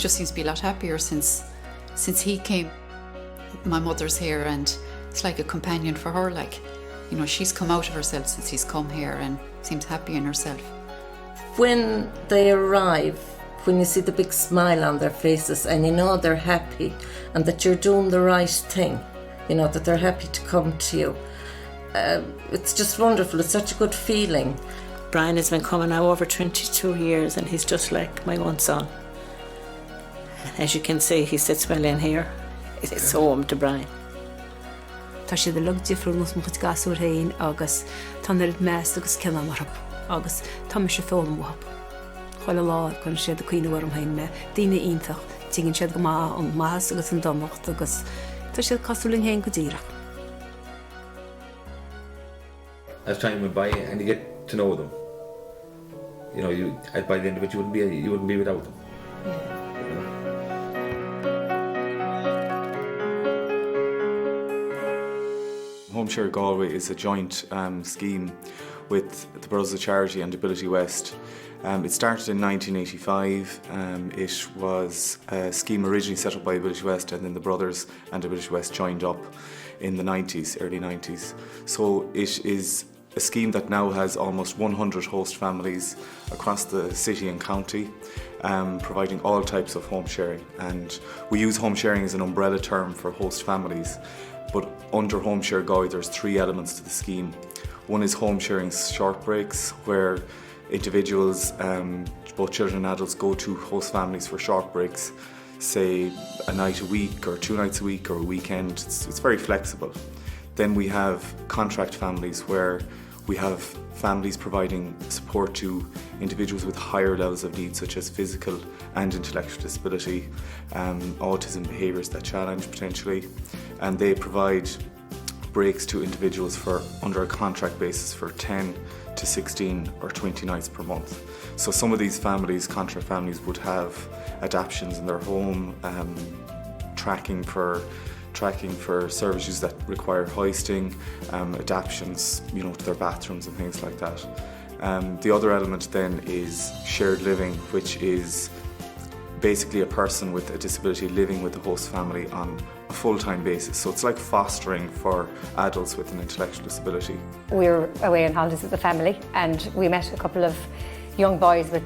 just seems to be a lot happier since he came. My mother's here and it's like a companion for her, like, you know, she's come out of herself since he's come here and seems happy in herself. When they arrive, when you see the big smile on their faces and you know they're happy and that you're doing the right thing, you know, that they're happy to come to you, it's just wonderful. It's such a good feeling. Brian has been coming now over 22 years and he's just like my own son. As you can see, he sits well in here. It's home to Brian. Tá sé de lug difriúlas mo gasúr hain agus tanir meas agus cinna marhab agus tá me sé fóm wahab. Chola lá chun sé de cuine warm hain me dína ítach tingin sé go má an más agus an domacht agus tá sé casúling hain go díra. As time went by and you get to know them, you know, by the end of it you wouldn't be without them. Home Share Galway is a joint scheme with the Brothers of Charity and Ability West. It started in 1985. It was a scheme originally set up by Ability West, and then the Brothers and Ability West joined up in the 90s, early 90s. So it is a scheme that now has almost 100 host families across the city and county, providing all types of home sharing. And we use home sharing as an umbrella term for host families. But under Home Share Galway, there's 3 elements to the scheme. One is home sharing short breaks, where individuals, both children and adults, go to host families for short breaks, say a night a week or 2 nights a week or a weekend. It's very flexible. Then we have contract families, where we have families providing support to individuals with higher levels of needs, such as physical and intellectual disability, autism behaviours that challenge potentially, and they provide breaks to individuals for under a contract basis for 10 to 16 or 20 nights per month. So some of these families, contract families, would have adaptations in their home, tracking for services that require hoisting, adaptations, you know, to their bathrooms and things like that. The other element then is shared living, which is basically a person with a disability living with the host family on a full-time basis. So it's like fostering for adults with an intellectual disability. We were away on holidays with the family and we met a couple of young boys with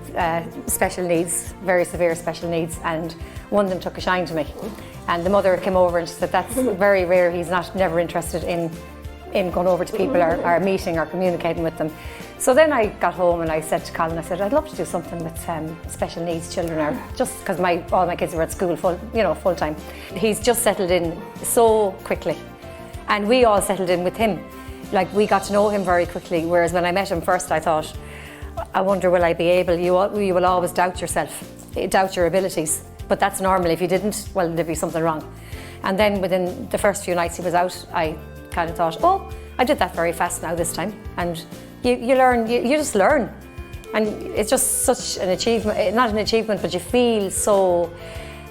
special needs, very severe special needs, and one of them took a shine to me. And the mother came over and she said, that's very rare, he's never interested in going over to people or meeting or communicating with them. So then I got home and I said to Colin, I said, I'd love to do something with special needs children, or just because all my kids were at school full time. He's just settled in so quickly, and we all settled in with him. Like, we got to know him very quickly, whereas when I met him first I thought, I wonder will I be able, you will always doubt yourself, doubt your abilities, but that's normal. If you didn't, well, there'd be something wrong. And then within the first few nights he was out, I kind of thought, oh, I did that very fast now this time. And you learn, you just learn. And it's just such an achievement, not an achievement, but you feel so,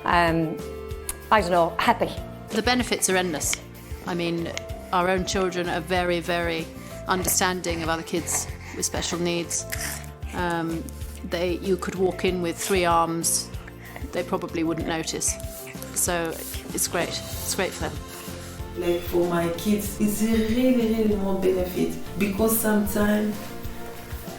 I don't know, happy. The benefits are endless. I mean, our own children are very, very understanding of other kids with special needs. You could walk in with 3 arms, they probably wouldn't notice. So it's great for them. Like for my kids, it's really more benefit, because sometimes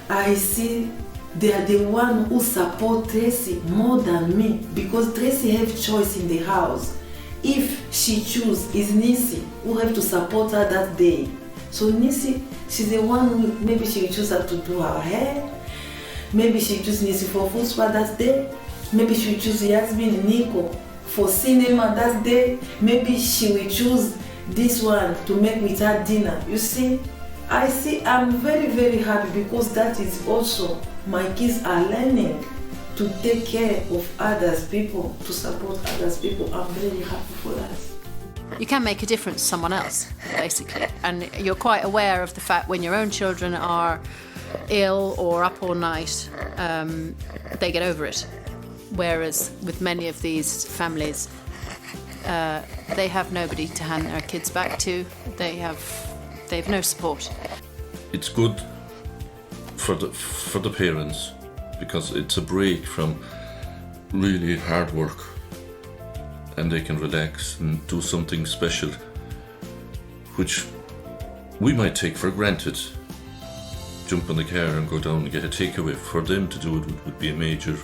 I see they are the one who support Tracy more than me, because Tracy have choice in the house. If she choose, is Nisi who have to support her that day. So Nisi, she's the one who, maybe she choose her to do her hair, maybe she choose Nisi for food spa that day, maybe she choose Yasmin Nico for cinema that day, maybe she will choose this one to make with her dinner. You see, I'm very happy, because that is also my kids are learning to take care of others people, to support others people. I'm very happy for that. You can make a difference to someone else, basically, and you're quite aware of the fact when your own children are ill or up all night, they get over it. Whereas with many of these families, they have nobody to hand their kids back to. They have no support. It's good for the parents, because it's a break from really hard work, and they can relax and do something special, which we might take for granted. Jump in the car and go down and get a takeaway. For them to do it would be a major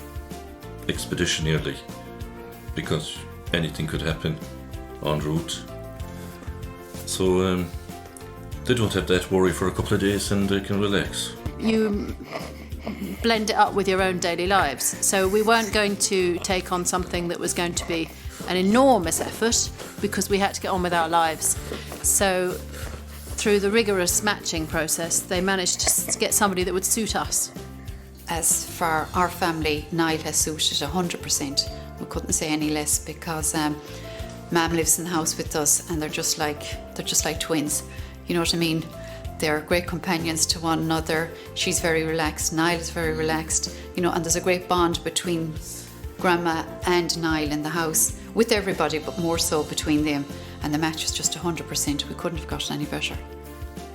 expedition nearly, because anything could happen en route. So they don't have that worry for a couple of days and they can relax. You blend it up with your own daily lives. So we weren't going to take on something that was going to be an enormous effort because we had to get on with our lives. So through the rigorous matching process, they managed to get somebody that would suit us. As for our family, Niall has suited 100%. We couldn't say any less because Mam lives in the house with us, and they're just like twins. You know what I mean? They're great companions to one another. She's very relaxed. Niall is very relaxed. You know, and there's a great bond between Grandma and Niall in the house, with everybody, but more so between them. And the match is just 100%. We couldn't have gotten any better.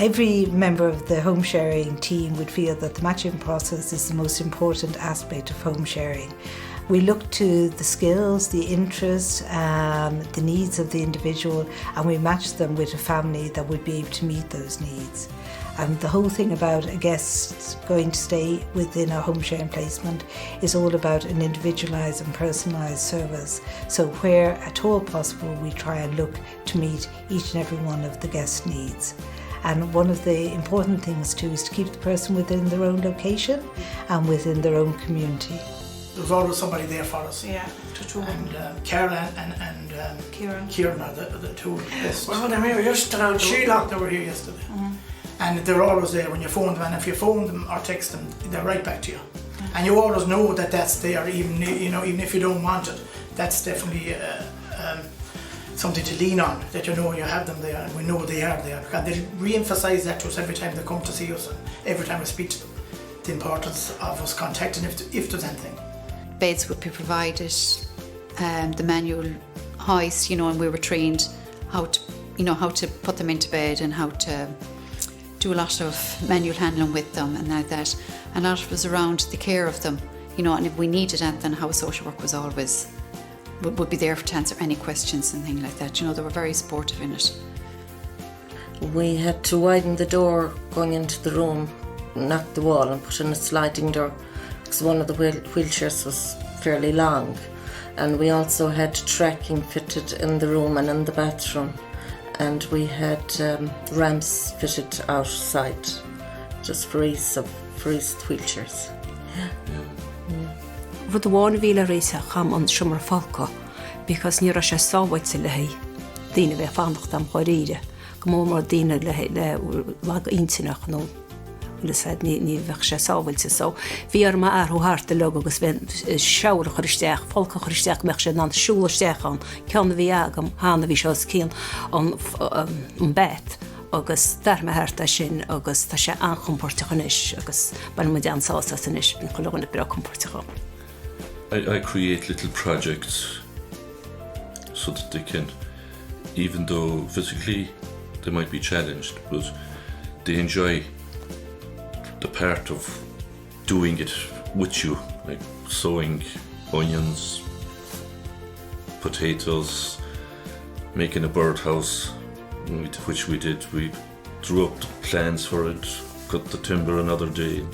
Every member of the home sharing team would feel that the matching process is the most important aspect of home sharing. We look to the skills, the interests, the needs of the individual, and we match them with a family that would be able to meet those needs. And the whole thing about a guest going to stay within a home sharing placement is all about an individualised and personalised service. So where at all possible, we try and look to meet each and every one of the guest needs. And one of the important things too is to keep the person within their own location and within their own community. There's always somebody there for us. Yeah, true. And Caroline and Kieran are the two best. Well, they're here yesterday. Sheila, they were here yesterday. Mm-hmm. And they're always there when you phone them, and if you phone them or text them, they're right back to you. Mm-hmm. And you always know that that's there, even if you don't want it. That's definitely something to lean on, that you know you have them there, and we know they are there. And they re-emphasise that to us every time they come to see us, and every time we speak to them, the importance of us contacting if there's anything. Beds would be provided, the manual hoist, and we were trained how to put them into bed and how to do a lot of manual handling with them and like that. And a lot was around the care of them, and if we needed anything, how social work was always would be there to answer any questions and things like that. They were very supportive in it. We had to widen the door going into the room, knock the wall and put in a sliding door, because one of the wheelchairs was fairly long. And we also had tracking fitted in the room and in the bathroom. And we had ramps fitted outside, just for ease of wheelchairs. Rud bháin bhíle réise cham an siomar falca, because ní ra sé sáhaid sa le hí. Dína bheith fannacht am choiríide, go mór dína le lag intinach nó le said ní bheith sé sáhaid sa. So bhí ar ma ar háart le agus bheith seabhar choristeach, falca choristeach meach sé ná siúlaisteach an, ceanna bhí agam, hána bhí seos cían an bet. Agus dar me harta sin agus tá sé anchomportachanis agus ban mu dean sásta sanis bin chulogna bra comportacha. I create little projects so that they can, even though physically they might be challenged, but they enjoy the part of doing it with you, like sowing onions, potatoes, making a birdhouse, which we did. We drew up the plans for it, cut the timber another day,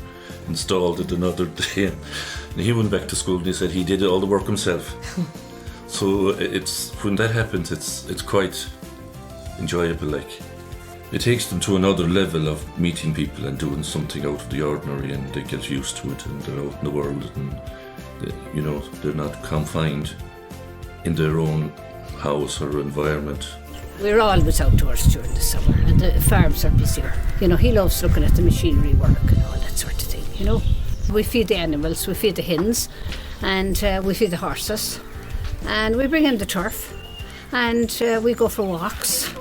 installed it another day, and he went back to school and he said he did all the work himself. So it's when that happens, it's quite enjoyable. Like, it takes them to another level of meeting people and doing something out of the ordinary, and they get used to it, and they're out in the world, and they're not confined in their own house or environment. We're always outdoors during the summer, and the farms are busier. He loves looking at the machinery work and all that sort of thing, We feed the animals, we feed the hens, and we feed the horses, and we bring in the turf, and we go for walks.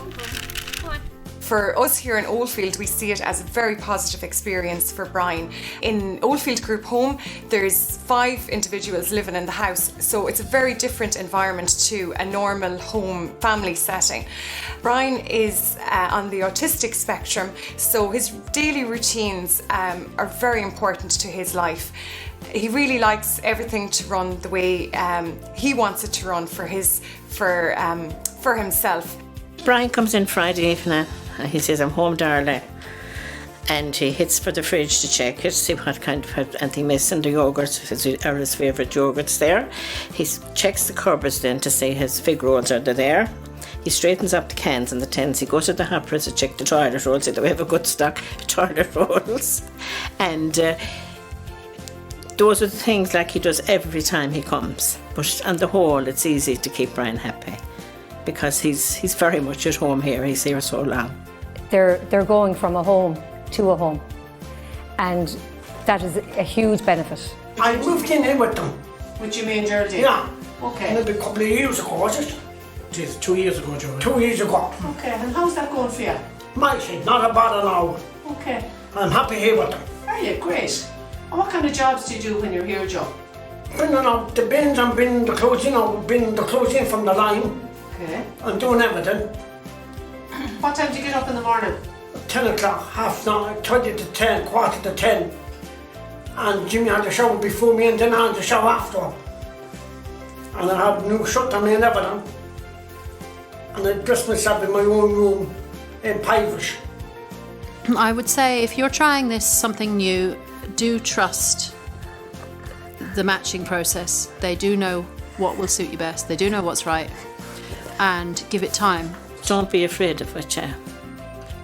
For us here in Oldfield, we see it as a very positive experience for Brian. In Oldfield Group Home, there's 5 individuals living in the house, so it's a very different environment to a normal home family setting. Brian is on the autistic spectrum, so his daily routines are very important to his life. He really likes everything to run the way he wants it to run for himself. Brian comes in Friday evening and he says, I'm home, darling. And he hits for the fridge to check it, see what kind of anything missing, the yogurts, are his favourite yogurts there. He checks the cupboards then to see his fig rolls are there. He straightens up the cans and the tins. He goes to the hoppers to check the toilet rolls, so that we have a good stock of toilet rolls. And those are the things like he does every time he comes. But on the whole, it's easy to keep Brian happy because he's very much at home here. He's here so long. They're going from a home to a home, and that is a huge benefit. I moved in here with them. With you and Geraldine? Yeah. Okay. Maybe a couple of years ago, was it? It is 2 years ago, Joe. 2 years ago. Okay, and how's that going for you? Mighty, not a bother now. Okay. I'm happy here with them. Are you? Great. And what kind of jobs do you do when you're here, Joe? Bringing out the bins and bringing the clothes in, bringing the clothes in from the line. Okay. And doing everything. What time do you get up in the morning? 10 o'clock, half 9, 20 to 10, quarter to 10. And Jimmy had the shower before me and then I had the shower after. And I had new shirt on me and everything. And I dressed myself in my own room in Pivot. I would say if you're trying something new, do trust the matching process. They do know what will suit you best. They do know what's right. And give it time. Don't be afraid of it, yeah.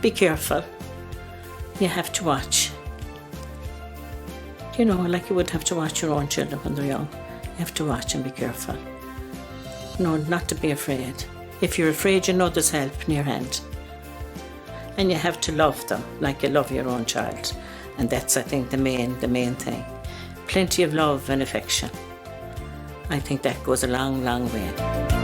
Be careful. You have to watch. You know, like you would have to watch your own children when they're young. You have to watch and be careful. No, not to be afraid. If you're afraid, you know there's help near hand. And you have to love them like you love your own child. And that's, I think, the main thing. Plenty of love and affection. I think that goes a long, long way.